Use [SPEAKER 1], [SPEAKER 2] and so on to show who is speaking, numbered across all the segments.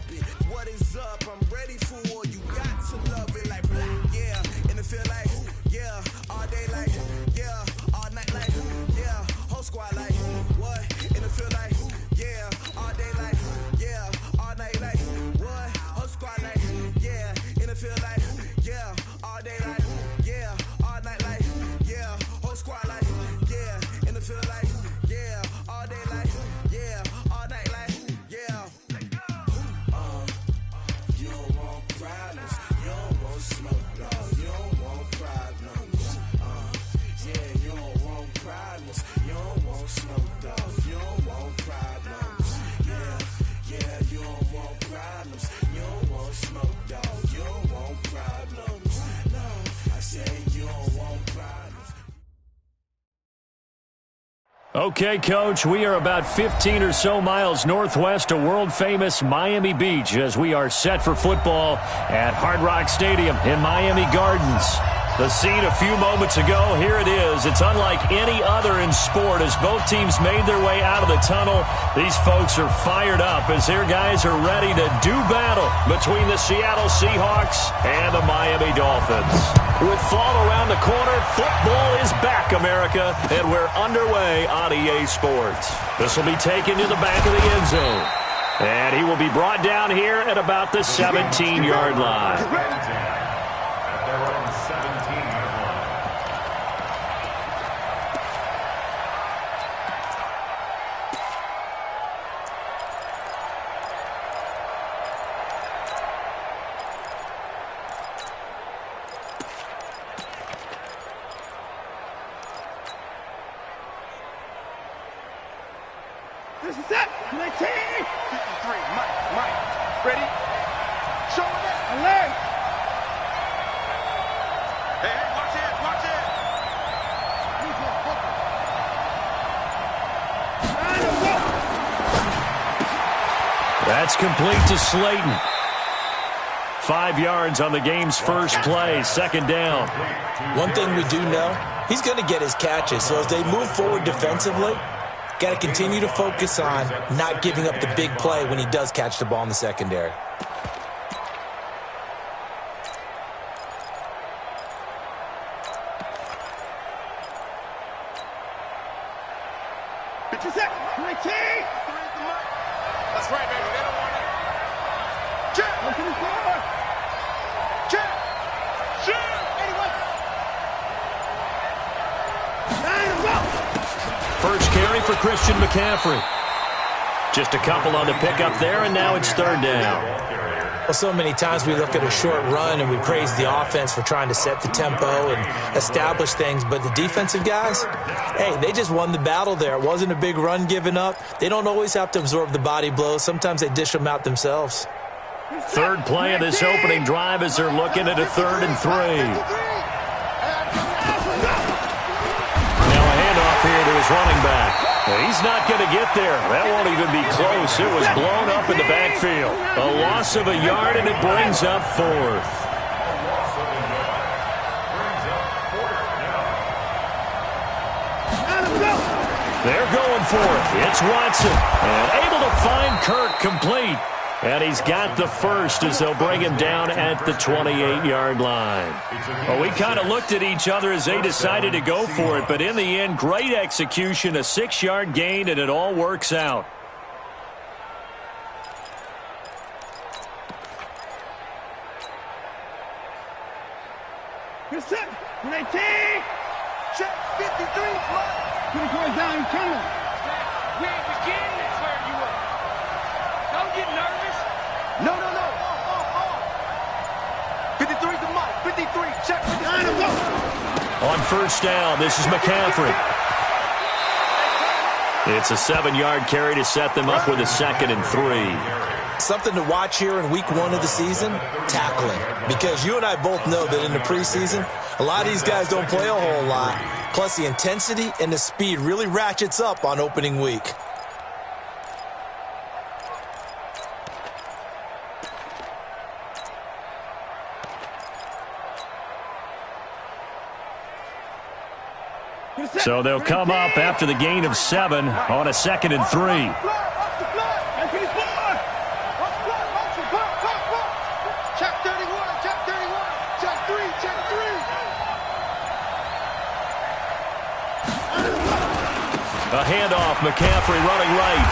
[SPEAKER 1] up it. What is up? I'm ready for war. You got to love it like yeah. And it feel like yeah. All day like yeah. All night like yeah. Whole squad like what? And it feel like yeah. All day like yeah. All night like what? Whole squad like yeah. And it feel like yeah. All day like yeah. All night like yeah. Whole squad like yeah. And it feel like yeah. All day like yeah. All night like yeah. You don't want problems. You don't want smoke, dog. You don't want problems. Yeah, you don't want problems. You don't want smoke, dog. You don't want problems. Yeah, you don't want problems. You don't want smoke, dog. You don't want problems. No, I say you don't want problems.
[SPEAKER 2] Okay, Coach, we are about 15 or so miles northwest of world-famous Miami Beach as we are set for football at Hard Rock Stadium in Miami Gardens. The scene a few moments ago, here it is. It's unlike any other in sport as both teams made their way out of the tunnel. These folks are fired up as their guys are ready to do battle between the Seattle Seahawks and the Miami Dolphins. With fall around the corner, football is back, America, and we're underway on EA Sports. This will be taken to the back of the end zone, and he will be brought down here at about the 17-yard line.
[SPEAKER 3] This is it. 19. 53. Mike. Ready? Show it up. Alert. Hey, watch it.
[SPEAKER 2] That's complete to Slayton. 5 yards on the game's first play, second down.
[SPEAKER 4] One thing we do know, he's going to get his catches. So as they move forward defensively, got to continue to focus on not giving up the big play when he does catch the ball in the secondary.
[SPEAKER 3] That's right, baby. They don't want it. Check.
[SPEAKER 2] First carry for Christian McCaffrey. Just a couple on the pickup there, and now it's third down.
[SPEAKER 4] Well, so many times we look at a short run and we praise the offense for trying to set the tempo and establish things, but the defensive guys, hey, they just won the battle there. It wasn't a big run given up. They don't always have to absorb the body blows. Sometimes they dish them out themselves.
[SPEAKER 2] Third play of this opening drive as they're looking at a 3rd and 3. Now a handoff here to his running back. He's not going to get there. That won't even be close. It was blown up in the backfield. A loss of a yard, and it brings up 4th. They're going for it. It's Watson. And able to find Kirk complete. And he's got the first as they'll bring him down at the 28-yard line. Well, we kind of looked at each other as they decided to go for it, but in the end, great execution, a 6-yard gain, and it all works out.
[SPEAKER 3] Good set. 19. Check 53. 24 down in front of him. We ain't beginning to swear you up. Don't get nervous. No. 53 to Mike. 53. Check 53.
[SPEAKER 2] On first down, this is McCaffrey. It's a 7-yard carry to set them up with a 2nd and 3.
[SPEAKER 4] Something to watch here in week 1 of the season, tackling. Because you and I both know that in the preseason, a lot of these guys don't play a whole lot. Plus, the intensity and the speed really ratchets up on opening week.
[SPEAKER 2] So they'll come up after the gain of 7 on a 2nd and 3. A handoff, McCaffrey running right.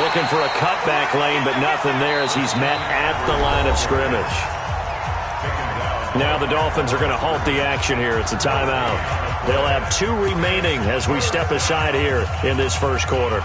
[SPEAKER 2] Looking for a cutback lane, but nothing there as he's met at the line of scrimmage. Now the Dolphins are going to halt the action here. It's a timeout. They'll have 2 remaining as we step aside here in this first quarter.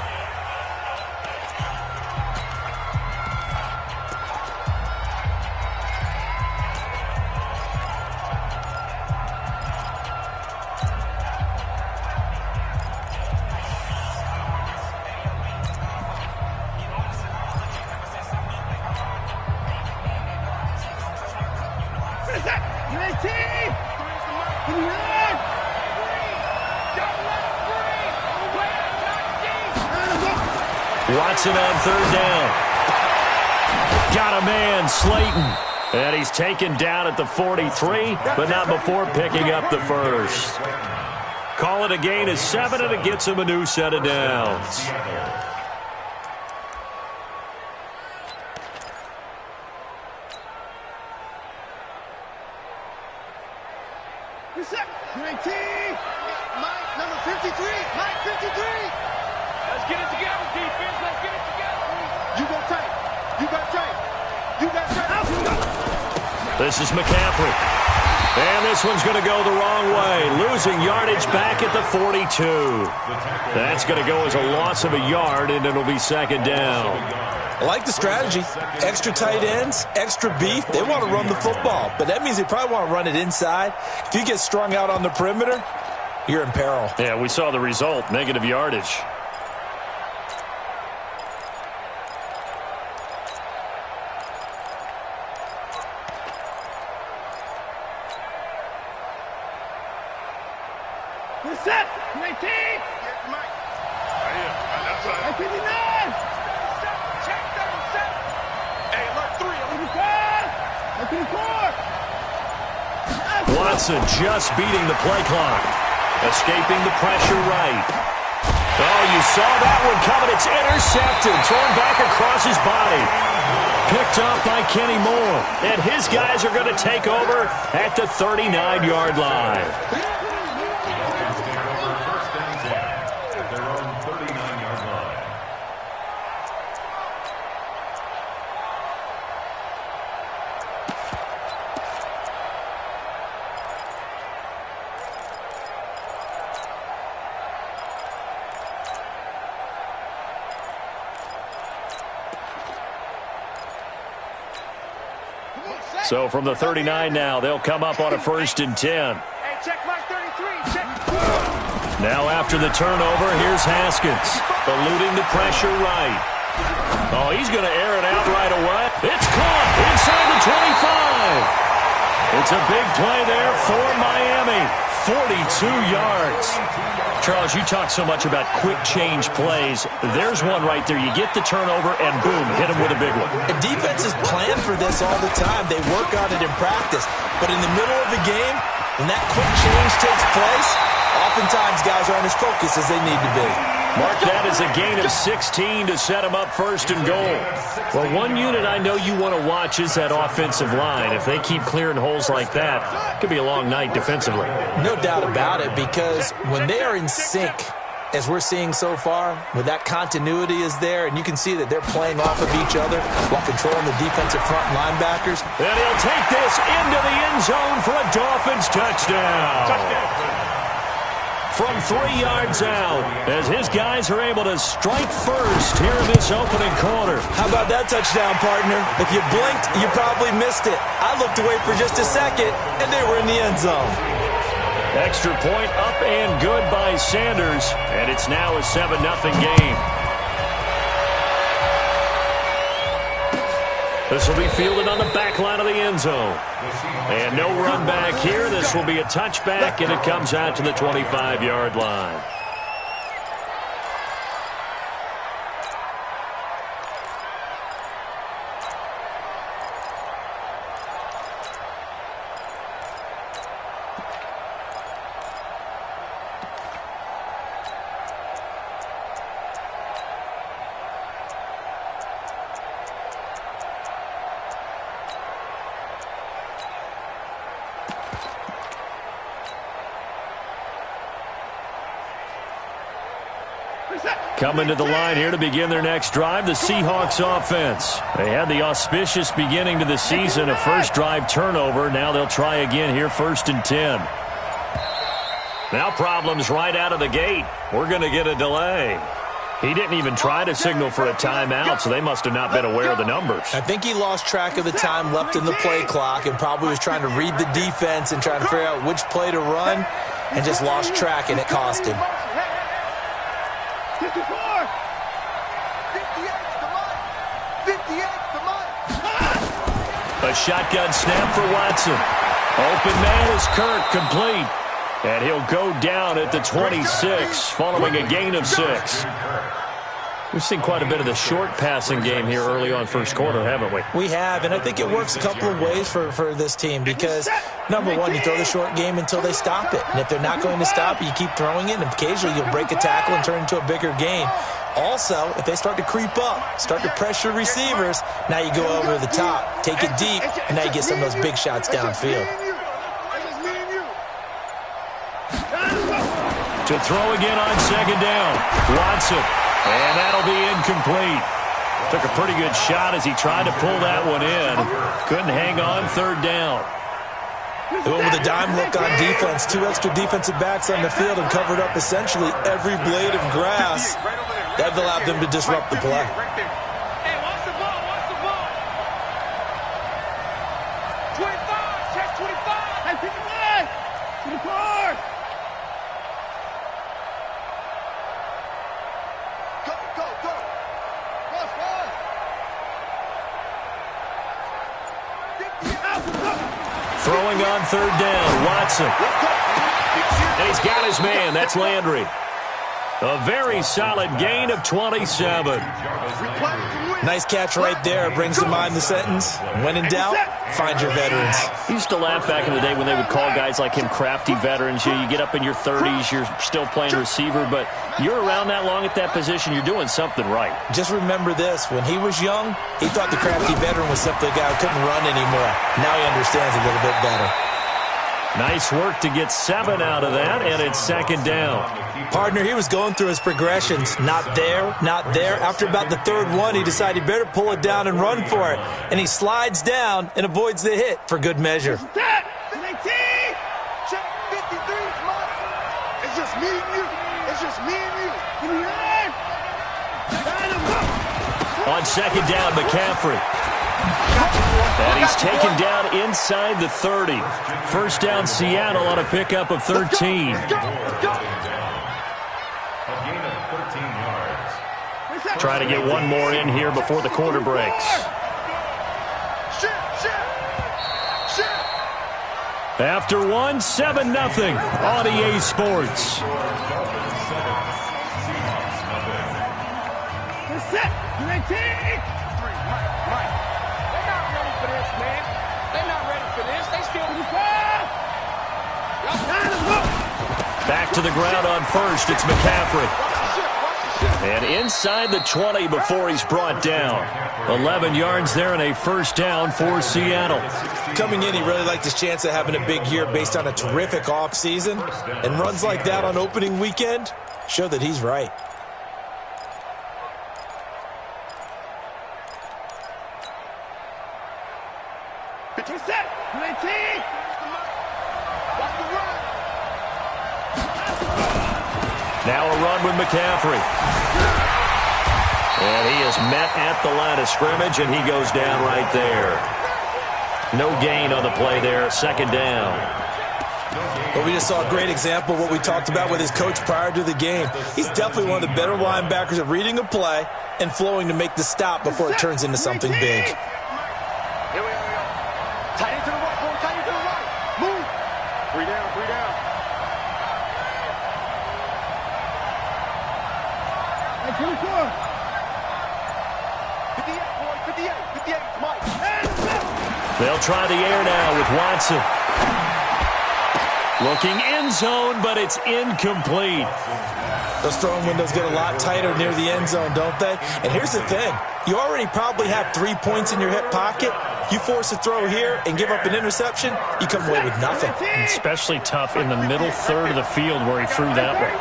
[SPEAKER 2] Watson on third down. Got a man, Slayton. And he's taken down at the 43, but not before picking up the first. Call it a gain of 7, and it gets him a new set of downs.
[SPEAKER 3] Mike, number 53. Mike, 53. Let's get it together, defense. Let's get it together. You got tight. You got tight. You got tight.
[SPEAKER 2] This is McCaffrey. And this one's going to go the wrong way. Losing yardage back at the 42. That's going to go as a loss of a yard, and it'll be second down.
[SPEAKER 4] I like the strategy. Extra tight ends, extra beef. They want to run the football, but that means they probably want to run it inside. If you get strung out on the perimeter, you're in peril.
[SPEAKER 2] Yeah, we saw the result, negative yardage.
[SPEAKER 3] Set. 19. Yes, Mike. Right here. That's right. 59. Check that. Set. Hey, alert 3. 84.
[SPEAKER 2] Watson just beating the play clock. Escaping the pressure right. Oh, you saw that one coming. It's intercepted. Thrown back across his body. Picked up by Kenny Moore. And his guys are going to take over at the 39-yard line. So from the 39 now, they'll come up on a 1st and 10.
[SPEAKER 3] Hey, check Mike 33. Check.
[SPEAKER 2] Now after the turnover, here's Haskins. Eluding the pressure right. Oh, he's going to air it out right away. It's caught inside the 25. It's a big play there for Miami. 42 yards. Charles, you talk so much about quick change plays. There's one right there. You get the turnover, and boom, hit him with a big one.
[SPEAKER 4] And defenses plan for this all the time. They work on it in practice. But in the middle of the game, when that quick change takes place, oftentimes guys aren't as focused as they need to be.
[SPEAKER 2] Mark that as a gain of 16 to set him up 1st and goal. Well, one unit I know you want to watch is that offensive line. If they keep clearing holes like that, it could be a long night defensively.
[SPEAKER 4] No doubt about it, because when they are in sync, as we're seeing so far, when that continuity is there, and you can see that they're playing off of each other while controlling the defensive front linebackers.
[SPEAKER 2] And he'll take this into the end zone for a Dolphins touchdown. From 3 yards out, as his guys are able to strike first here in this opening quarter.
[SPEAKER 4] How about that touchdown, partner? If you blinked, you probably missed it. I looked away for just a second, and they were in the end zone.
[SPEAKER 2] Extra point up and good by Sanders, and it's now a 7-0 game. This will be fielded on the back line of the end zone. And no run back here. This will be a touchback, and it comes out to the 25-yard line. Coming to the line here to begin their next drive, the Seahawks offense. They had the auspicious beginning to the season, a first drive turnover. Now they'll try again here, 1st and 10. Now problems right out of the gate. We're going to get a delay. He didn't even try to signal for a timeout, so they must have not been aware of the numbers.
[SPEAKER 4] I think he lost track of the time left in the play clock and probably was trying to read the defense and trying to figure out which play to run and just lost track, and it cost him.
[SPEAKER 3] 54. 58
[SPEAKER 2] A shotgun snap for Watson. Open man is Kirk, complete. And he'll go down at the 26 following a gain of 6. We've seen quite a bit of the short passing game here early on first quarter, haven't we?
[SPEAKER 4] We have, and I think it works a couple of ways for this team because, number one, you throw the short game until they stop it. And if they're not going to stop it, you keep throwing it, and occasionally you'll break a tackle and turn it into a bigger gain. Also, if they start to creep up, start to pressure receivers, now you go over the top, take it deep, and now you get some of those big shots downfield.
[SPEAKER 2] To throw again on 2nd down. Watson. And that'll be incomplete. Took a pretty good shot as he tried to pull that one in. Couldn't hang on 3rd down.
[SPEAKER 4] They went with a dime look on defense. 2 extra defensive backs on the field and covered up essentially every blade of grass. That allowed them to disrupt the play.
[SPEAKER 3] Hey, watch the ball, watch the ball. 25, check 25. Hey, pick him up. To the car. Go, go, go. Cross, cross.
[SPEAKER 2] Throwing on 3rd down. Watson. And he's got his man. That's Landry. A very solid gain of 27.
[SPEAKER 4] Nice catch right there. Brings to mind the sentence, when in doubt, find your veterans.
[SPEAKER 2] I used to laugh back in the day when they would call guys like him crafty veterans. You get up in your 30s, you're still playing receiver, but you're around that long at that position, you're doing something right.
[SPEAKER 4] Just remember this. When he was young, he thought the crafty veteran was simply a guy who couldn't run anymore. Now he understands a little bit better.
[SPEAKER 2] Nice work to get 7 out of that, and it's 2nd down.
[SPEAKER 4] Partner, he was going through his progressions. Not there, not there. After about the 3rd one, he decided he better pull it down and run for it. And he slides down and avoids the hit for good measure.
[SPEAKER 3] Check 53's mine. It's just me and you. It's just me and you. Give me your hand.
[SPEAKER 2] On 2nd down, McCaffrey. And he's taken down inside the 30. 1st down, Seattle on a pickup of 13. Try to get one more in here before the quarter breaks. After one, 7-0 on EA Sports. Back to the ground on 1st, it's McCaffrey. And inside the 20 before he's brought down. 11 yards there and a 1st down for Seattle.
[SPEAKER 4] Coming in, he really liked his chance of having a big year based on a terrific offseason. And runs like that on opening weekend show that he's right.
[SPEAKER 2] Now a run with McCaffrey. And he is met at the line of scrimmage, and he goes down right there. No gain on the play there, 2nd down.
[SPEAKER 4] But we just saw a great example of what we talked about with his coach prior to the game. He's definitely one of the better linebackers at reading a play and flowing to make the stop before it turns into something big.
[SPEAKER 3] Here we are. Tight end to the right, boy. Tight end to the right. Move. 3 down, 3 down. Hey, 24. 58, boy. 58. 58, Mike.
[SPEAKER 2] They'll try the air now with Watson. Looking end zone, but it's incomplete.
[SPEAKER 4] Those throwing windows get a lot tighter near the end zone, don't they? And here's the thing. You already probably have 3 points in your hip pocket. You force a throw here and give up an interception, you come away with nothing.
[SPEAKER 2] And especially tough in the middle third of the field where he threw that one.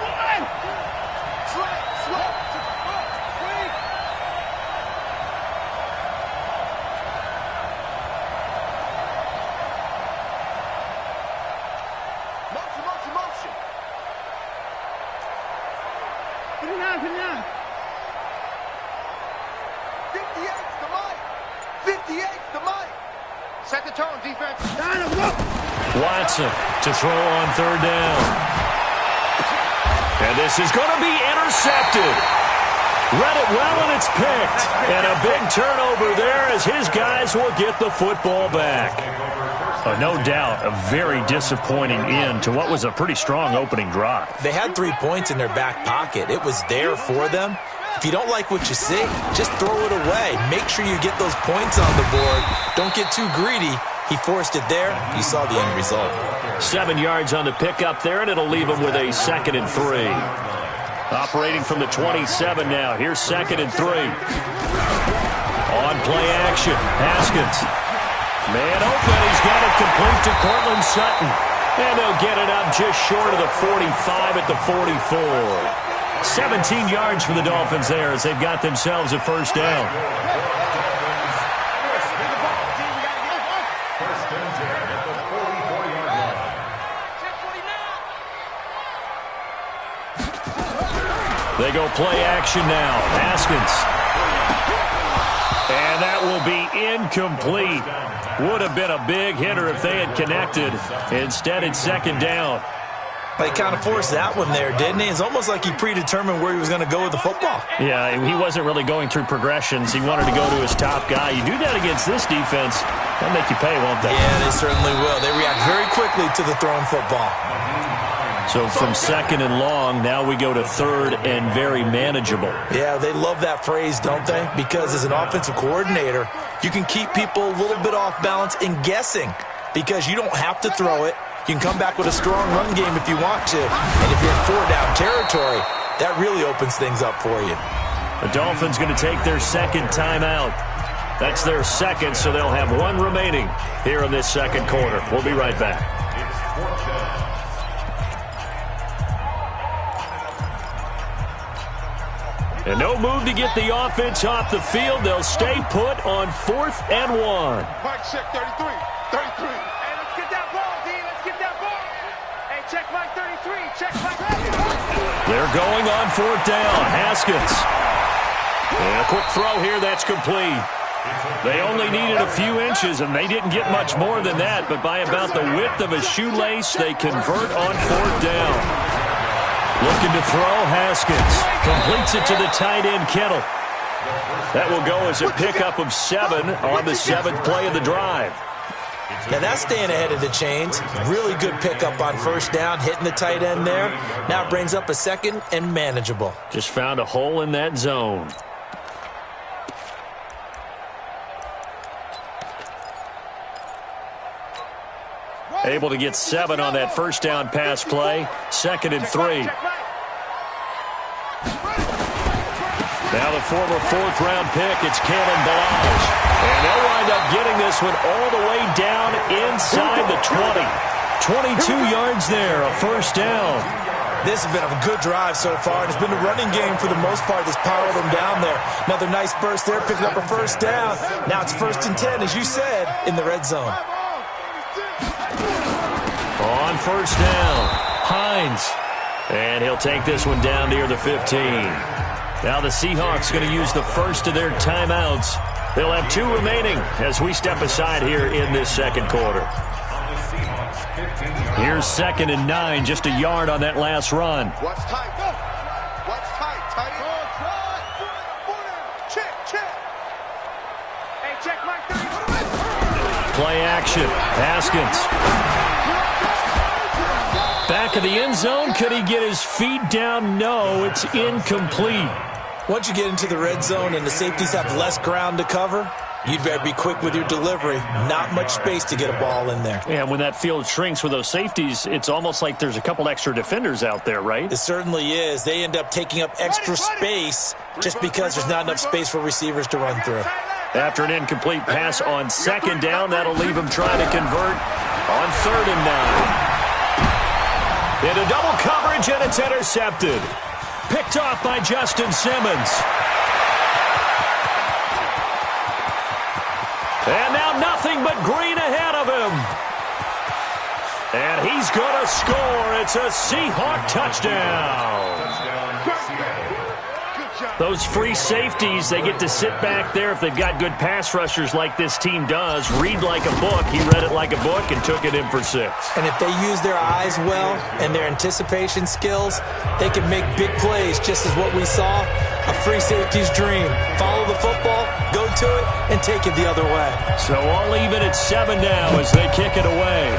[SPEAKER 3] 58, the mic. Set the tone, defense.
[SPEAKER 2] Watson to throw on third down. And this is going to be intercepted. Read it well, and it's picked. And a big turnover there as his guys will get the football back. No doubt, a very disappointing end to what was a pretty strong opening drive.
[SPEAKER 4] They had 3 points in their back pocket. It was there for them. If you don't like what you see, just throw it away. Make sure you get those points on the board. Don't get too greedy. He forced it there. You saw the end result.
[SPEAKER 2] 7 yards on the pickup there, and it'll leave him with a 2nd and 3. Operating from the 27 now. Here's 2nd and 3. On play action. Haskins. Man open. He's got it complete to Cortland Sutton. And they'll get it up just short of the 45 at the 44. 17 yards for the Dolphins there as they've got themselves a first down. They go play action now. Haskins. And that will be incomplete. Would have been a big hitter if they had connected. Instead, it's 2nd down.
[SPEAKER 4] They kind of forced that one there, didn't he? It's almost like he predetermined where he was going to go with the football.
[SPEAKER 2] Yeah, he wasn't really going through progressions. He wanted to go to his top guy. You do that against this defense, they'll make you pay, won't they?
[SPEAKER 4] Yeah, they certainly will. They react very quickly to the thrown football.
[SPEAKER 2] So from 2nd and long, now we go to 3rd and very manageable.
[SPEAKER 4] Yeah, they love that phrase, don't they? Because as an offensive coordinator, you can keep people a little bit off balance and guessing because you don't have to throw it. You can come back with a strong run game if you want to. And if you're in 4-down territory, that really opens things up for you.
[SPEAKER 2] The Dolphins going to take their 2nd timeout. That's their 2nd, so they'll have 1 remaining here in this 2nd quarter. We'll be right back. And no move to get the offense off the field. They'll stay put on 4th and 1.
[SPEAKER 3] Mike, check 33. 33. Hey, let's get that ball, D. Let's get that ball. Hey, check Mike 33. Check Mike 33.
[SPEAKER 2] They're going on 4th down. Haskins. And a quick throw here. That's complete. They only needed a few inches, and they didn't get much more than that. But by about the width of a shoelace, they convert on 4th down. Looking to throw, Haskins. Completes it to the tight end, Kittle. That will go as a pickup of 7 on the 7th play of the drive.
[SPEAKER 4] Now that's staying ahead of the chains. Really good pickup on 1st down, hitting the tight end there. Now it brings up a 2nd and manageable.
[SPEAKER 2] Just found a hole in that zone. Able to get 7 on that 1st down pass play. 2nd and 3. Now the former 4th-round pick, it's Kalen Ballage. And they'll wind up getting this one all the way down inside the 20. 22 yards there, a 1st down.
[SPEAKER 4] This has been a good drive so far, and it's been a running game for the most part that's powered them down there. Another nice burst there, picking up a 1st down. Now it's 1st and 10, as you said, in the red zone.
[SPEAKER 2] On 1st down, Hines. And he'll take this one down near the 15. Now the Seahawks going to use the first of their timeouts. They'll have 2 remaining as we step aside here in this 2nd quarter. Here's 2nd and 9, just a yard on that last run.
[SPEAKER 3] What's tight? What's tight? Tight. Check. Hey, check Mike 33.
[SPEAKER 2] Play action. Haskins. Back of the end zone. Could he get his feet down? No, it's incomplete.
[SPEAKER 4] Once you get into the red zone and the safeties have less ground to cover, you'd better be quick with your delivery. Not much space to get a ball in there.
[SPEAKER 2] And when that field shrinks with those safeties, it's almost like there's a couple extra defenders out there, right?
[SPEAKER 4] It certainly is. They end up taking up extra space just because there's not enough space for receivers to run through.
[SPEAKER 2] After an incomplete pass on 2nd down, that'll leave him trying to convert on 3rd and 9. Into double coverage, and it's intercepted. Picked off by Justin Simmons. And now nothing but green ahead of him. And he's going to score. It's a Seahawk touchdown. Those free safeties, they get to sit back there if they've got good pass rushers like this team does. Read like a book. He read it like a book and took it in for 6.
[SPEAKER 4] And if they use their eyes well and their anticipation skills, they can make big plays, just as what we saw. A free safety's dream. Follow the football, go to it, and take it the other way.
[SPEAKER 2] So all even at 7 now as they kick it away.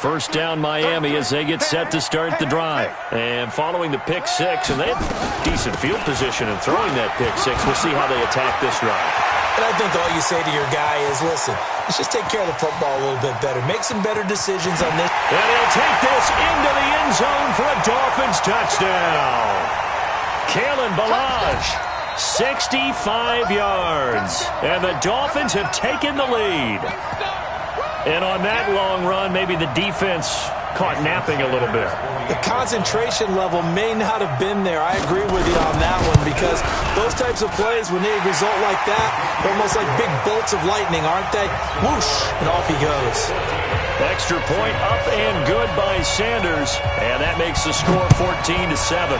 [SPEAKER 2] First down Miami as they get set to start the drive. And following the pick 6, and they have decent field position in throwing that pick 6. We'll see how they attack this drive.
[SPEAKER 4] And I think all you say to your guy is, listen, let's just take care of the football a little bit better. Make some better decisions on this.
[SPEAKER 2] And he'll take this into the end zone for a Dolphins touchdown. Kalen Ballage, 65 yards. And the Dolphins have taken the lead. And on that long run, maybe the defense caught napping a little bit.
[SPEAKER 4] The concentration level may not have been there. I agree with you on that one, because those types of plays, when they result like that, they're almost like big bolts of lightning, aren't they? Whoosh, and off he goes.
[SPEAKER 2] Extra point up and good by Sanders, and that makes the score 14-7.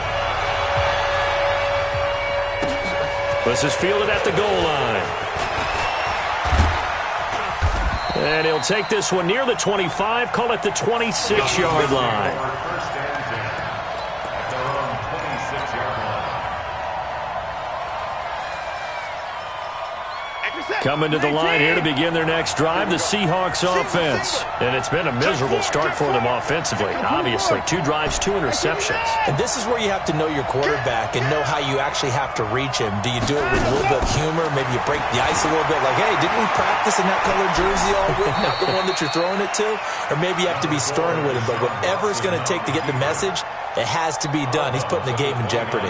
[SPEAKER 2] This is fielded at the goal line. And he'll take this one near the 25, call it the 26-yard line. Coming to the line here to begin their next drive, the Seahawks offense. And it's been a miserable start for them offensively. Obviously, 2 drives, 2 interceptions.
[SPEAKER 4] And this is where you have to know your quarterback and know how you actually have to reach him. Do you do it with a little bit of humor? Maybe you break the ice a little bit, like, hey, didn't we practice in that colored jersey all week? Not the one that you're throwing it to? Or maybe you have to be stern with him. But whatever it's going to take to get the message, it has to be done. He's putting the game in jeopardy.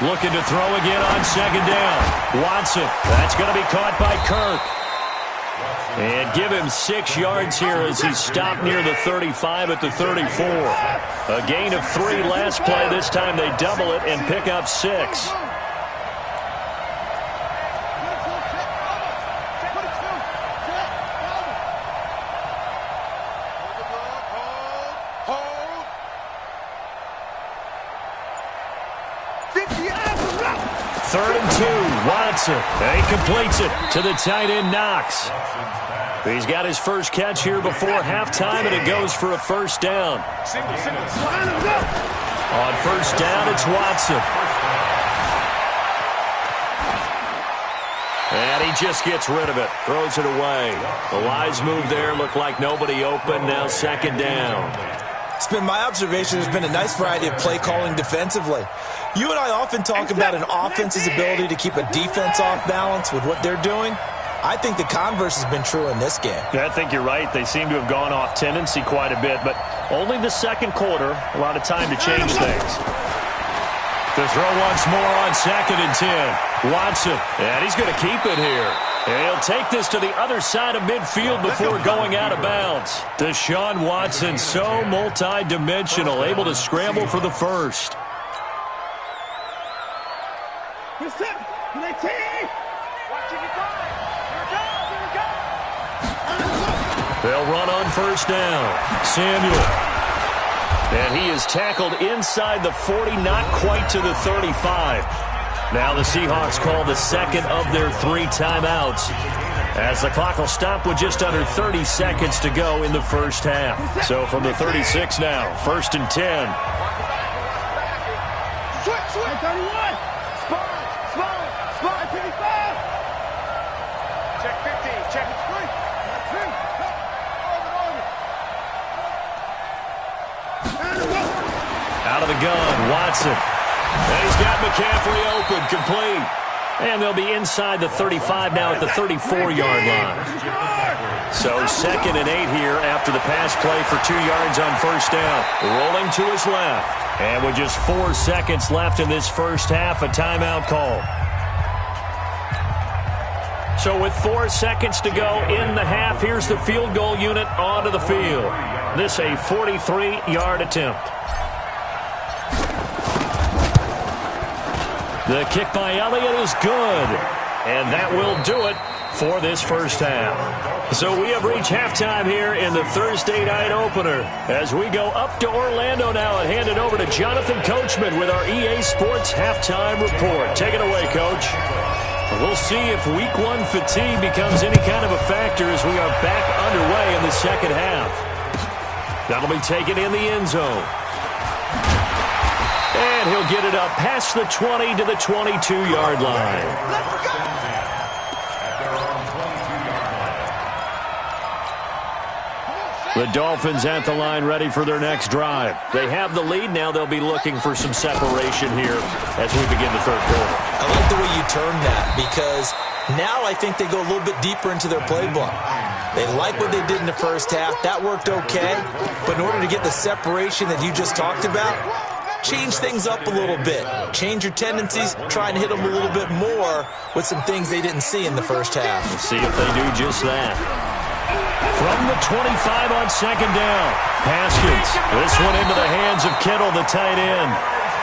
[SPEAKER 2] Looking to throw again on second down. Watson, that's going to be caught by Kirk. And give him 6 yards here as he's stopped near the 35 at the 34. A gain of 3 last play. This time they double it and pick up 6. Third and 2, Watson. And he completes it to the tight end, Knox. He's got his first catch here before halftime, and it goes for a first down. On first down, it's Watson. And he just gets rid of it, throws it away. The wise move there, looked like nobody open, now second down.
[SPEAKER 4] It's been my observation there's been a nice variety of play calling defensively. You and I often talk about an offense's ability to keep a defense off balance with what they're doing. I think the converse has been true in this game.
[SPEAKER 2] Yeah, I think you're right. They seem to have gone off tendency quite a bit, but only the second quarter, a lot of time to change things. The throw once more on second and 10. Watson, and he's going to keep it here. And he'll take this to the other side of midfield before going out of bounds. Deshaun Watson, so multi-dimensional, able to scramble for the first. They'll run on first down. Samuel. And he is tackled inside the 40, not quite to the 35. Now the Seahawks call the second of their 3 timeouts, as the clock will stop with just under 30 seconds to go in the first half. So from the 36 now, first and 10. Out of the gun. Watson. And he's got McCaffrey open, complete. And they'll be inside the 35 now at the 34-yard line. So 2nd and 8 here after the pass play for 2 yards on first down. Rolling to his left. And with just 4 seconds left in this first half, a timeout call. So with 4 seconds to go in the half, here's the field goal unit onto the field. This a 43-yard attempt. The kick by Elliott is good. And that will do it for this first half. So we have reached halftime here in the Thursday night opener. As we go up to Orlando now and hand it over to Jonathan Coachman with our EA Sports Halftime Report. Take it away, Coach. We'll see if Week 1 fatigue becomes any kind of a factor as we are back underway in the second half. That'll be taken in the end zone. And he'll get it up past the 20 to the 22-yard line. The Dolphins at the line ready for their next drive. They have the lead. Now they'll be looking for some separation here as we begin the third quarter.
[SPEAKER 4] I like the way you term that because now I think they go a little bit deeper into their playbook. They like what they did in the first half. That worked okay. But in order to get the separation that you just talked about, change things up a little bit. Change your tendencies. Try and hit them a little bit more with some things they didn't see in the first half.
[SPEAKER 2] We'll see if they do just that. From the 25 on second down, Haskins. This one into the hands of Kittle, the tight end.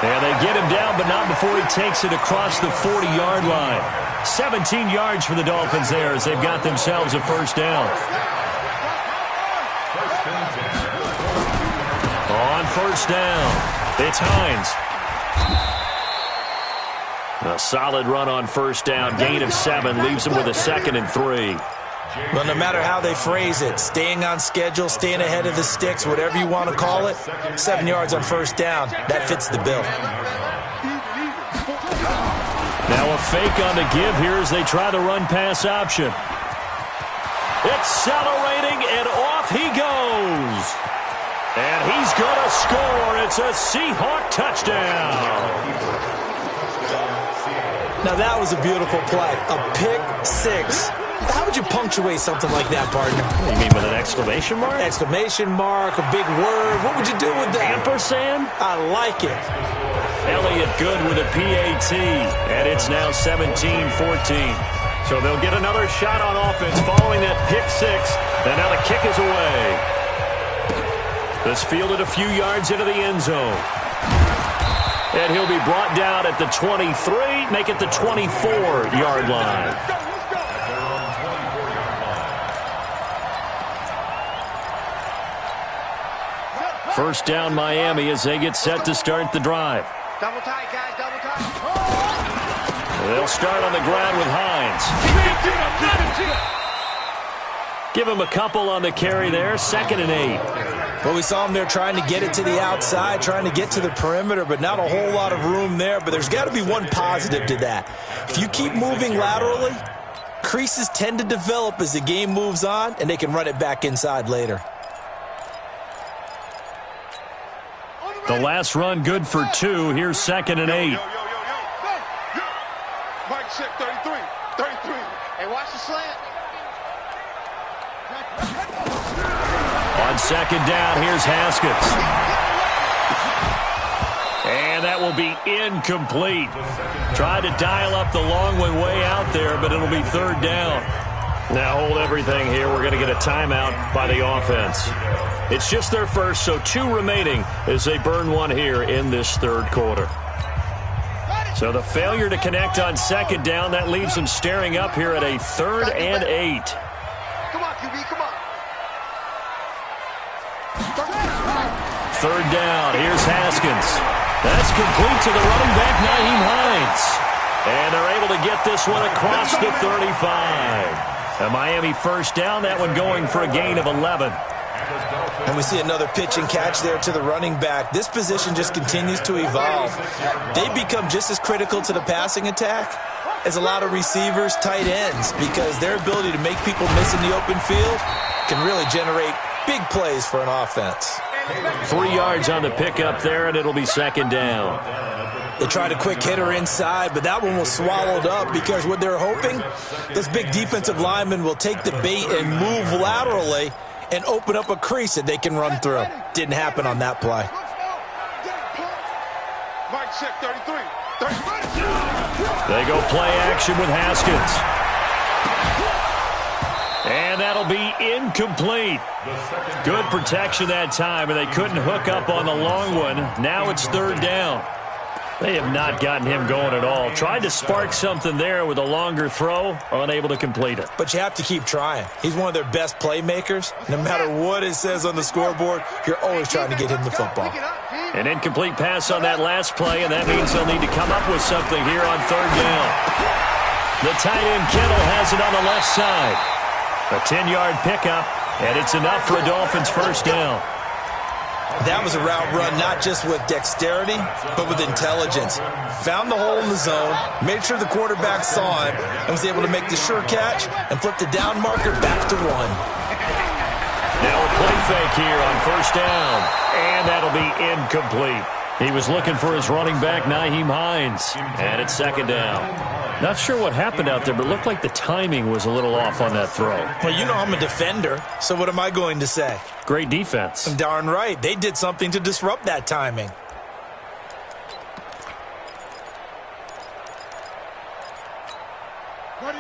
[SPEAKER 2] And they get him down, but not before he takes it across the 40-yard line. 17 yards for the Dolphins there as they've got themselves a first down. On first down, it's Hines. A solid run on first down. Gain of 7 leaves him with a 2nd and 3.
[SPEAKER 4] Well, no matter how they phrase it, staying on schedule, staying ahead of the sticks, whatever you want to call it, 7 yards on first down, that fits the bill.
[SPEAKER 2] Now a fake on the give here as they try the run-pass option. Accelerating, and off he goes. And he's going to score. It's a Seahawk touchdown.
[SPEAKER 4] Now that was a beautiful play. A pick six. How would you punctuate something like that, partner?
[SPEAKER 2] You mean with an exclamation mark?
[SPEAKER 4] Exclamation mark, a big word. What would you do with that?
[SPEAKER 2] Ampersand?
[SPEAKER 4] I like it.
[SPEAKER 2] Elliott good with a PAT, and it's now 17-14. So they'll get another shot on offense following that pick six, and now the kick is away. This fielded a few yards into the end zone. And he'll be brought down at the 23, make it the 24-yard line. First down Miami as they get set to start the drive.
[SPEAKER 3] Double tight, guys, double tight.
[SPEAKER 2] They'll start on the ground with Hines. Give him a couple on the carry there, 2nd and 8.
[SPEAKER 4] Well, we saw him there trying to get it to the outside, trying to get to the perimeter, but not a whole lot of room there. But there's got to be one positive to that. If you keep moving laterally, creases tend to develop as the game moves on, and they can run it back inside later.
[SPEAKER 2] The last run good for 2. Here's 2nd and 8.
[SPEAKER 3] Mike check 33. 33. Hey, watch the slant.
[SPEAKER 2] On second down, here's Haskins. And that will be incomplete. Tried to dial up the long one way out there, but it'll be 3rd down. Now hold everything here. We're going to get a timeout by the offense. It's just their first, so 2 remaining as they burn one here in this 3rd quarter. So the failure to connect on second down, that leaves them staring up here at a 3rd and 8.
[SPEAKER 3] Come on, QB, come on.
[SPEAKER 2] 3rd down, here's Haskins. That's complete to the running back, Nyheim Hines. And they're able to get this one across the 35. A Miami first down, that one going for a gain of 11.
[SPEAKER 4] And we see another pitch and catch there to the running back. This position just continues to evolve. They become just as critical to the passing attack as a lot of receivers, tight ends, because their ability to make people miss in the open field can really generate big plays for an offense.
[SPEAKER 3] Hey,
[SPEAKER 2] 3 yards on the pickup there, and it'll be second down.
[SPEAKER 4] They tried a quick hitter inside, but that one was swallowed up because what they're hoping, those big defensive linemen will take the bait and move laterally and open up a crease that they can run through. Didn't happen on that play.
[SPEAKER 3] Mike, check 33.
[SPEAKER 2] They go play action with Haskins. And that'll be incomplete. Good protection that time, and they couldn't hook up on the long one. Now it's third down. They have not gotten him going at all. Tried to spark something there with a longer throw, unable to complete it.
[SPEAKER 4] But you have to keep trying. He's one of their best playmakers. No matter what it says on the scoreboard, you're always trying to get him the football.
[SPEAKER 2] An incomplete pass on that last play, and that means they'll need to come up with something here on third down. The tight end Kittle has it on the left side. A 10-yard pickup, and it's enough for a Dolphins first down.
[SPEAKER 4] That was a route run not just with dexterity, but with intelligence. Found the hole in the zone, made sure the quarterback saw him, and was able to make the sure catch and flip the down marker back to one.
[SPEAKER 2] Now a play fake here on first down, and that'll be incomplete. He was looking for his running back, Nyheim Hines, and it's second down. Not sure what happened out there, but it looked like the timing was a little off on that throw.
[SPEAKER 4] Well, you know I'm a defender, so what am I going to say?
[SPEAKER 2] Great defense.
[SPEAKER 4] Darn right. They did something to disrupt that timing.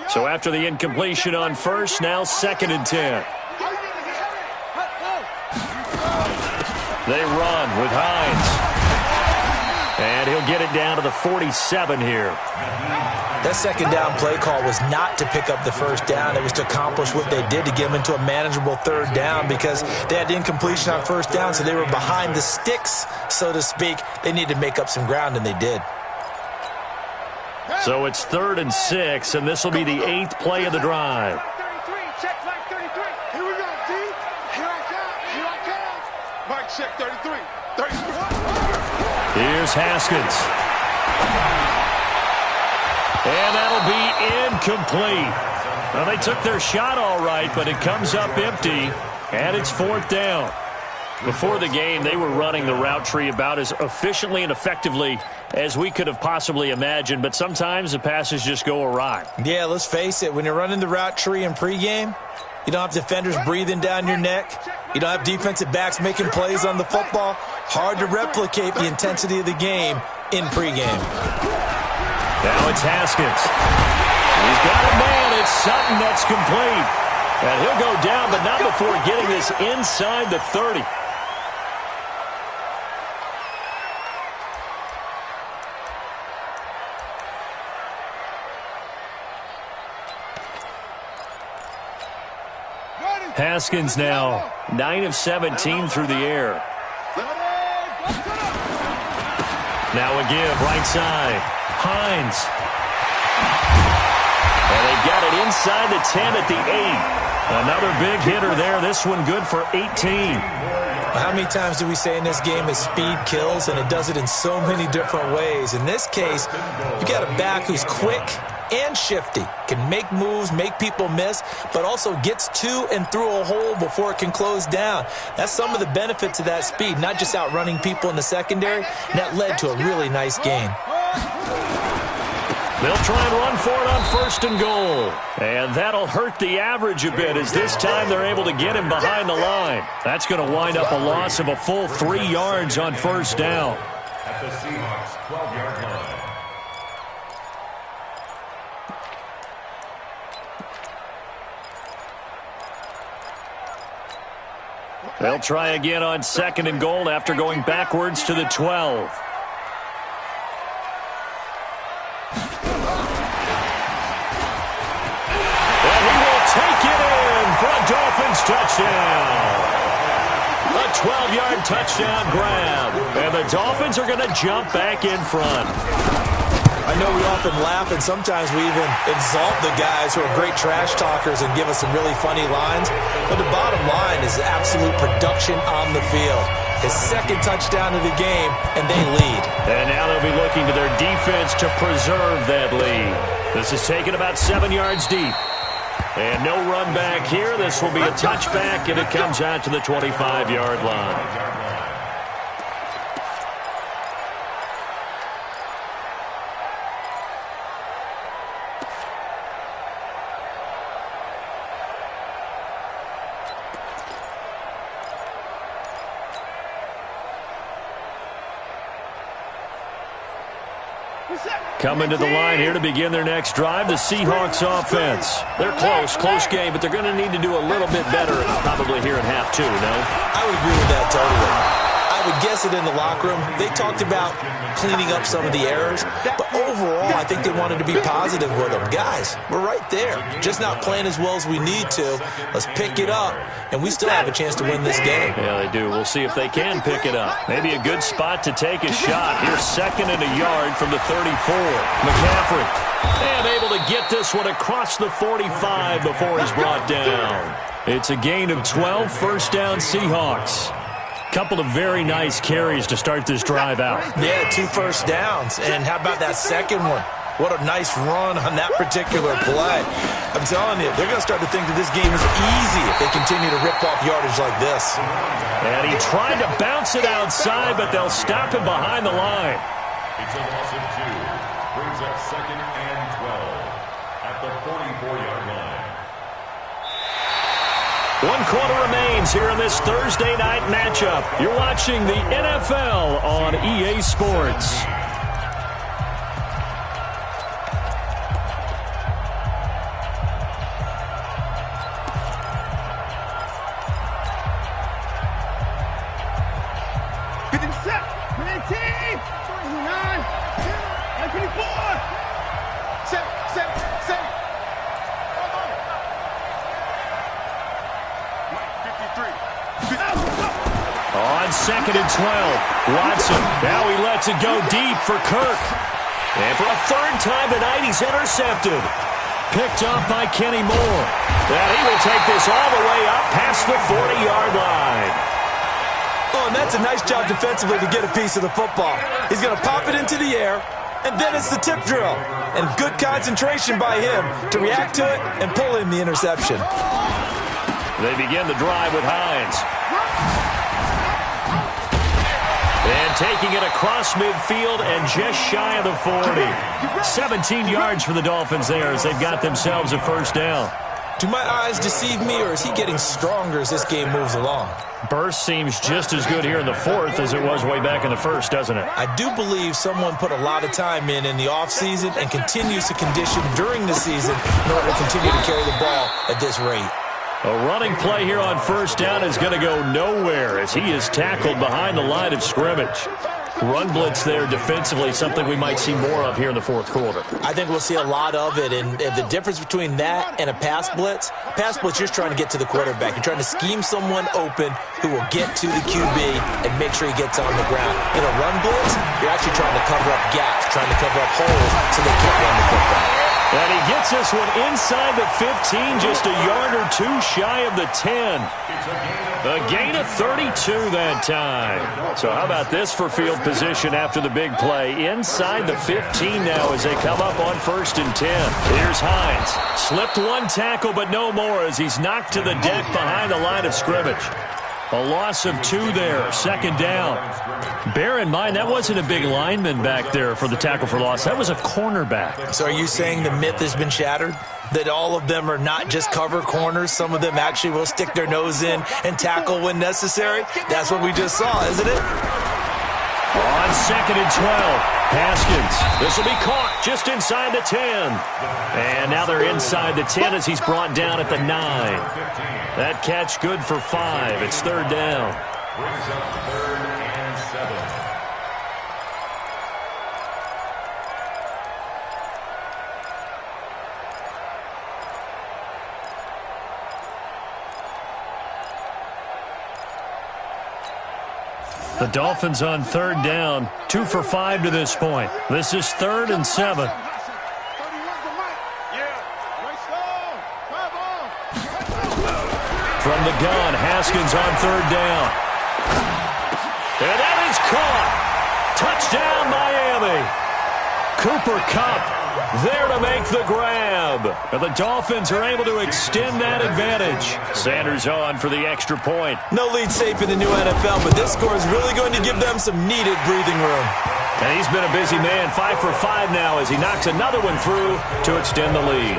[SPEAKER 2] So after the incompletion on first, now second and 10. They run with Hines. And he'll get it down to the 47 here.
[SPEAKER 4] That second down play call was not to pick up the first down. It was to accomplish what they did to get them into a manageable third down because they had incompletion on first down, so they were behind the sticks, so to speak. They needed to make up some ground, and they did.
[SPEAKER 2] So it's 3rd and 6, and this will be the 8th play of the drive.
[SPEAKER 3] 33, check Mike 33. Here we go, D. Here I come. Mike, check 33. 33.
[SPEAKER 2] Here's Haskins. And that'll be incomplete. Well, they took their shot all right, but it comes up empty, and it's 4th down. Before the game, they were running the route tree about as efficiently and effectively as we could have possibly imagined, but sometimes the passes just go awry.
[SPEAKER 4] Yeah, let's face it. When you're running the route tree in pregame, you don't have defenders breathing down your neck. You don't have defensive backs making plays on the football. Hard to replicate the intensity of the game in pregame.
[SPEAKER 2] Now it's Haskins. He's got a man. It's Sutton that's complete. And he'll go down, but not before getting this inside the 30. Haskins now 9 of 17 through the air. Now a give right side. Hines. And they've got it inside the 10 at the 8. Another big hitter there. This one good for 18.
[SPEAKER 4] How many times do we say in this game is speed kills, and it does it in so many different ways. In this case, you got a back who's quick and shifty, can make moves, make people miss, but also gets to and through a hole before it can close down. That's some of the benefits of that speed, not just outrunning people in the secondary, and that led to a really nice gain.
[SPEAKER 2] They'll try and run for it on 1st and goal. And that'll hurt the average a bit as this time they're able to get him behind the line. That's going to wind up a loss of a full 3 yards on 1st down.
[SPEAKER 5] At the Seahawks 12-yard line.
[SPEAKER 2] They'll try again on 2nd and goal after going backwards to the 12. And he will take it in for a Dolphins touchdown. A 12-yard touchdown grab. And the Dolphins are going to jump back in front.
[SPEAKER 4] I know we often laugh, and sometimes we even exalt the guys who are great trash talkers and give us some really funny lines. But the bottom line is absolute production on the field. His 2nd touchdown of the game, and they lead.
[SPEAKER 2] And now they'll be looking to their defense to preserve that lead. This is taken about 7 yards deep. And no run back here. This will be a touchback, and it comes out to the 25-yard line. Coming to the line here to begin their next drive, the Seahawks offense. They're close game, but they're going to need to do a little bit better probably here in half two, no?
[SPEAKER 4] I would agree with that totally. I would guess it in the locker room. They talked about cleaning up some of the errors, but overall, I think they wanted to be positive with them. Guys, we're right there. Just not playing as well as we need to. Let's pick it up, and we still have a chance to win this game.
[SPEAKER 2] Yeah, they do. We'll see if they can pick it up. Maybe a good spot to take a shot. Here's 2nd and a yard from the 34. McCaffrey. And able to get this one across the 45 before he's brought down. It's a gain of 12, first down Seahawks. Couple of very nice carries to start this drive out.
[SPEAKER 4] Yeah, 2 first downs. And how about that second one? What a nice run on that particular play. I'm telling you, they're going to start to think that this game is easy if they continue to rip off yardage like this.
[SPEAKER 2] And he tried to bounce it outside, but they'll stop him behind the line.
[SPEAKER 5] It's a loss of 2. Brings up 2nd and 12 at the 44-yard line.
[SPEAKER 2] 1 quarter remains here in this Thursday night matchup. You're watching the NFL on EA Sports. On 2nd and 12, Watson. Now he lets it go deep for Kirk. And for a 3rd time tonight, he's intercepted. Picked up by Kenny Moore. And he will take this all the way up past the 40-yard line.
[SPEAKER 4] Oh, and that's a nice job defensively to get a piece of the football. He's going to pop it into the air, and then it's the tip drill. And good concentration by him to react to it and pull in the interception.
[SPEAKER 2] They begin the drive with Hines. And taking it across midfield and just shy of the 40. 17 yards for the Dolphins there as they've got themselves a first down.
[SPEAKER 4] Do my eyes deceive me, or is he getting stronger as this game moves along?
[SPEAKER 2] Burst seems just as good here in the 4th as it was way back in the 1st, doesn't it?
[SPEAKER 4] I do believe someone put a lot of time in the offseason and continues to condition during the season in order to continue to carry the ball at this rate.
[SPEAKER 2] A running play here on first down is going to go nowhere as he is tackled behind the line of scrimmage. Run blitz there defensively, something we might see more of here in the 4th quarter.
[SPEAKER 4] I think we'll see a lot of it, and the difference between that and a pass blitz, you're just trying to get to the quarterback. You're trying to scheme someone open who will get to the QB and make sure he gets on the ground. In a run blitz, you're actually trying to cover up gaps, trying to cover up holes so they can't run the football.
[SPEAKER 2] And he gets this one inside the 15, just a yard or 2 shy of the 10. A gain of 32 that time. So how about this for field position after the big play? Inside the 15 now as they come up on 1st and 10. Here's Hines. Slipped 1 tackle, but no more as he's knocked to the deck behind the line of scrimmage. A loss of 2 there, 2nd down. Bear in mind, that wasn't a big lineman back there for the tackle for loss. That was a cornerback.
[SPEAKER 4] So are you saying the myth has been shattered? That all of them are not just cover corners? Some of them actually will stick their nose in and tackle when necessary? That's what we just saw, isn't it?
[SPEAKER 2] On 2nd and 12, Haskins. This will be caught just inside the 10. And now they're inside the 10 as he's brought down at the 9. That catch good for 5. It's 3rd down.
[SPEAKER 5] Brings up 3rd and 7.
[SPEAKER 2] The Dolphins on 3rd down, 2 for 5 to this point. This is 3rd and 7. From the gun, Haskins on 3rd down. And that is caught. Touchdown, Miami. Cooper Kupp there to make the grab. And the Dolphins are able to extend that advantage. Sanders on for the extra point.
[SPEAKER 4] No lead safe in the new NFL, but this score is really going to give them some needed breathing room.
[SPEAKER 2] And he's been a busy man, 5 for 5 now as he knocks another one through to extend the lead.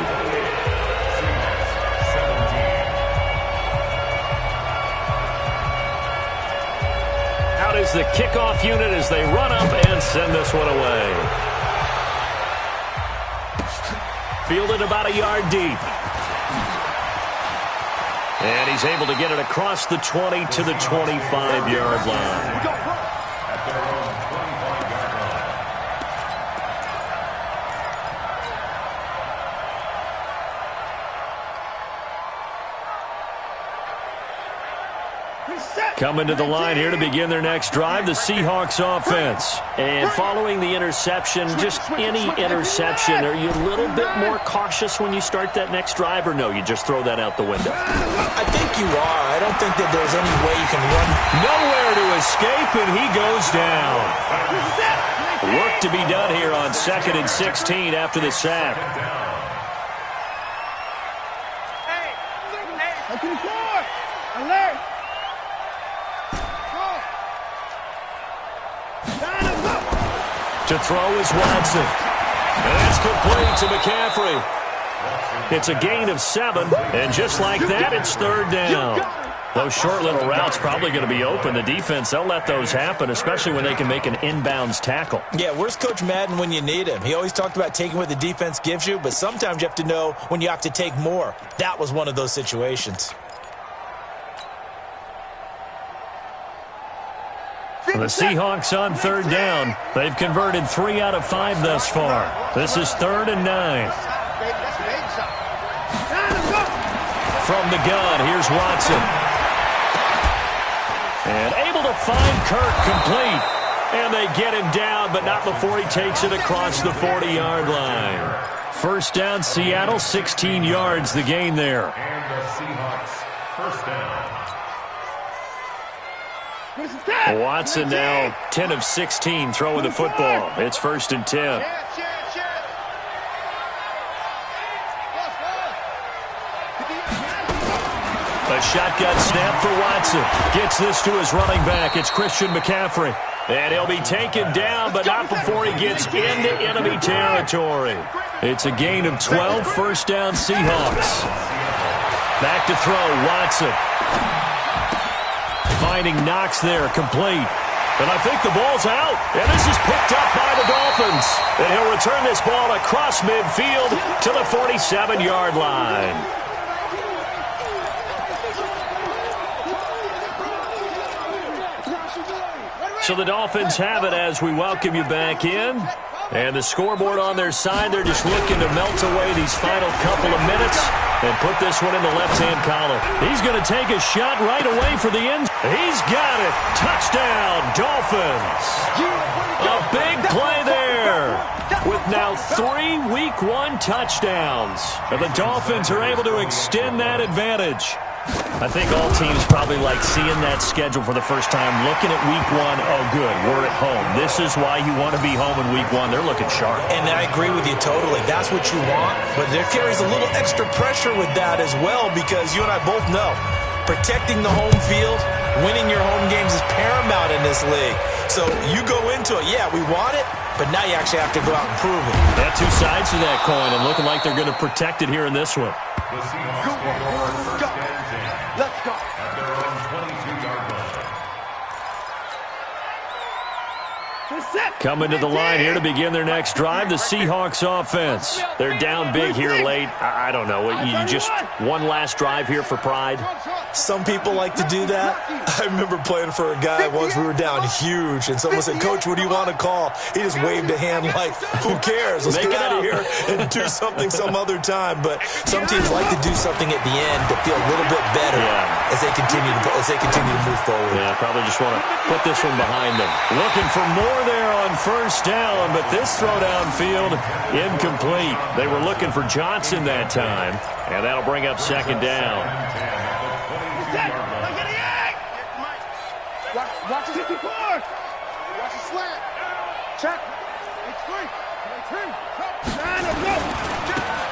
[SPEAKER 2] Out is the kickoff unit as they run up and send this one away. Fielded about a yard deep. And he's able to get it across the 20 to the 25-yard line. Coming to the line here to begin their next drive, the Seahawks offense. And following the interception, just any interception, are you a little bit more cautious when you start that next drive, or no, you just throw that out the window?
[SPEAKER 4] I think you are. I don't think that there's any way you can run.
[SPEAKER 2] Nowhere to escape, and he goes down. Work to be done here on 2nd and 16 after the sack.
[SPEAKER 3] Alert!
[SPEAKER 2] To throw is Watson. And that's complete to McCaffrey. It's a gain of 7, and just like that, it's 3rd down. Those short little routes probably going to be open. The defense, they'll let those happen, especially when they can make an inbounds tackle.
[SPEAKER 4] Yeah, where's Coach Madden when you need him? He always talked about taking what the defense gives you, but sometimes you have to know when you have to take more. That was one of those situations.
[SPEAKER 2] The Seahawks on 3rd down. They've converted 3 out of 5 thus far. This is 3rd and 9. From the gun, here's Watson. And able to find Kirk complete. And they get him down, but not before he takes it across the 40-yard line. 1st down, Seattle, 16 yards the gain there.
[SPEAKER 5] And the Seahawks, 1st down.
[SPEAKER 2] Watson now 10 of 16 throwing the football. It's 1st and 10. A shotgun snap for Watson. Gets this to his running back. It's Christian McCaffrey. And he'll be taken down, but not before he gets into enemy territory. It's a gain of 12, 1st down Seahawks. Back to throw, Watson. Finding Knox there, complete. And I think the ball's out. And this is picked up by the Dolphins. And he'll return this ball across midfield to the 47-yard line. So the Dolphins have it as we welcome you back in. And the scoreboard on their side, they're just looking to melt away these final couple of minutes and put this one in the left-hand column. He's going to take a shot right away for the end. He's got it. Touchdown, Dolphins. A big play there with now 3 Week 1 touchdowns. And the Dolphins are able to extend that advantage. I think all teams probably like seeing that schedule for the first time, looking at Week 1, oh, good, we're at home. This is why you want to be home in Week 1. They're looking sharp.
[SPEAKER 4] And I agree with you totally. That's what you want, but there carries a little extra pressure with that as well because you and I both know protecting the home field, winning your home games is paramount in this league. So you go into it, yeah, we want it, but now you actually have to go out and prove it.
[SPEAKER 2] They have 2 sides to that coin and looking like they're going to protect it here in this one.
[SPEAKER 5] The Seahawks first down.
[SPEAKER 3] Let's go.
[SPEAKER 5] At their own 22-yard line.
[SPEAKER 2] Coming to the line here to begin their next drive, the Seahawks offense. They're down big here late. I don't know. You just one last drive here for pride?
[SPEAKER 4] Some people like to do that. I remember playing for a guy once. We were down huge, and someone said, "Coach, what do you want to call?" He just waved a hand like, who cares? Let's get out of here and do something some other time. But some teams like to do something at the end to feel a little bit better as they continue to move forward.
[SPEAKER 2] Yeah, probably just want to put this one behind them. Looking for more there on 1st down, but this throw downfield incomplete. They were looking for Johnson that time, and that'll bring up 2nd down.
[SPEAKER 3] Watch the 54. Watch the slant. Check. It's free.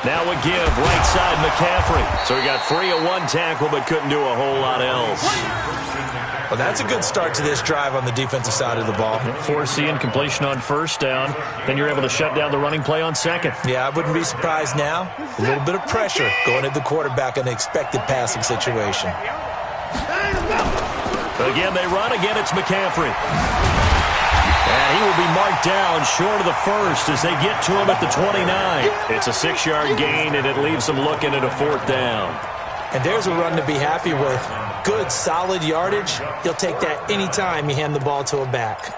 [SPEAKER 2] Now a give, right side McCaffrey. So he got free of 1 tackle, but couldn't do a whole lot else.
[SPEAKER 4] Well, that's a good start to this drive on the defensive side of the ball.
[SPEAKER 2] Forcing completion on 1st down. Then you're able to shut down the running play on 2nd.
[SPEAKER 4] Yeah, I wouldn't be surprised now. A little bit of pressure going at the quarterback in an expected passing situation.
[SPEAKER 2] Again, they run. Again, it's McCaffrey. And he will be marked down short of the first as they get to him at the 29. It's a 6-yard gain, and it leaves them looking at a 4th down.
[SPEAKER 4] And there's a run to be happy with. Good, solid yardage. You'll take that any time you hand the ball to a back.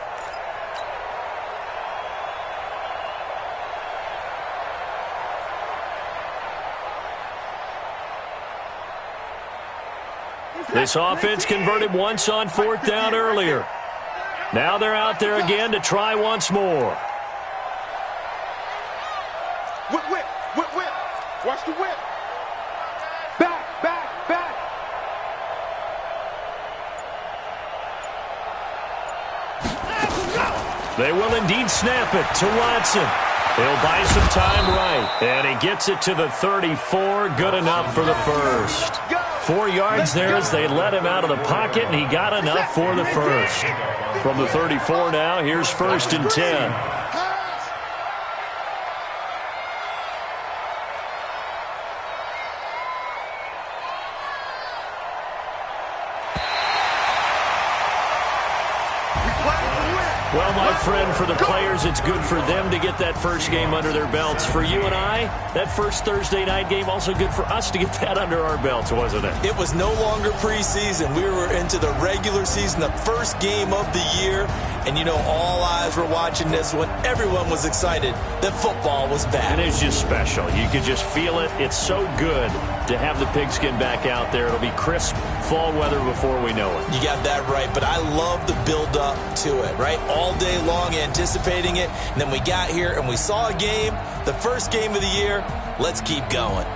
[SPEAKER 2] This offense converted once on 4th down earlier. Now they're out there again to try once more.
[SPEAKER 3] Whip, whip, whip, whip. Watch the whip. Back, back, back.
[SPEAKER 2] They will indeed snap it to Watson. He'll buy some time right, and he gets it to the 34. Good enough for the first. 4 yards there as they let him out of the pocket, and he got enough for the first. From the 34 now, here's 1st and 10. Well, my friend, for the players, it's good for them to get that first game under their belts. For you and I, that first Thursday night game, also good for us to get that under our belts, wasn't it?
[SPEAKER 4] It was no longer preseason. We were into the regular season, the first game of the year. And, you know, all eyes were watching this when everyone was excited that football was back.
[SPEAKER 2] And it's just special. You could just feel it. It's so good to have the pigskin back out there. It'll be crisp fall weather before we know it.
[SPEAKER 4] You got that right, but I love the build-up to it, right? All day long anticipating it, and then we got here and we saw a game, the first game of the year. Let's keep going.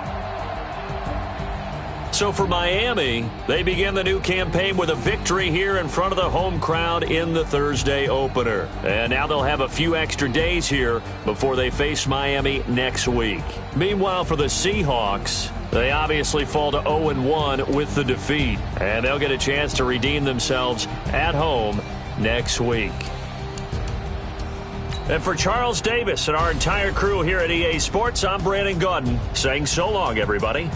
[SPEAKER 2] So for Miami, they begin the new campaign with a victory here in front of the home crowd in the Thursday opener. And now they'll have a few extra days here before they face Miami next week. Meanwhile, for the Seahawks, they obviously fall to 0-1 with the defeat. And they'll get a chance to redeem themselves at home next week. And for Charles Davis and our entire crew here at EA Sports, I'm Brandon Gaudin saying so long, everybody.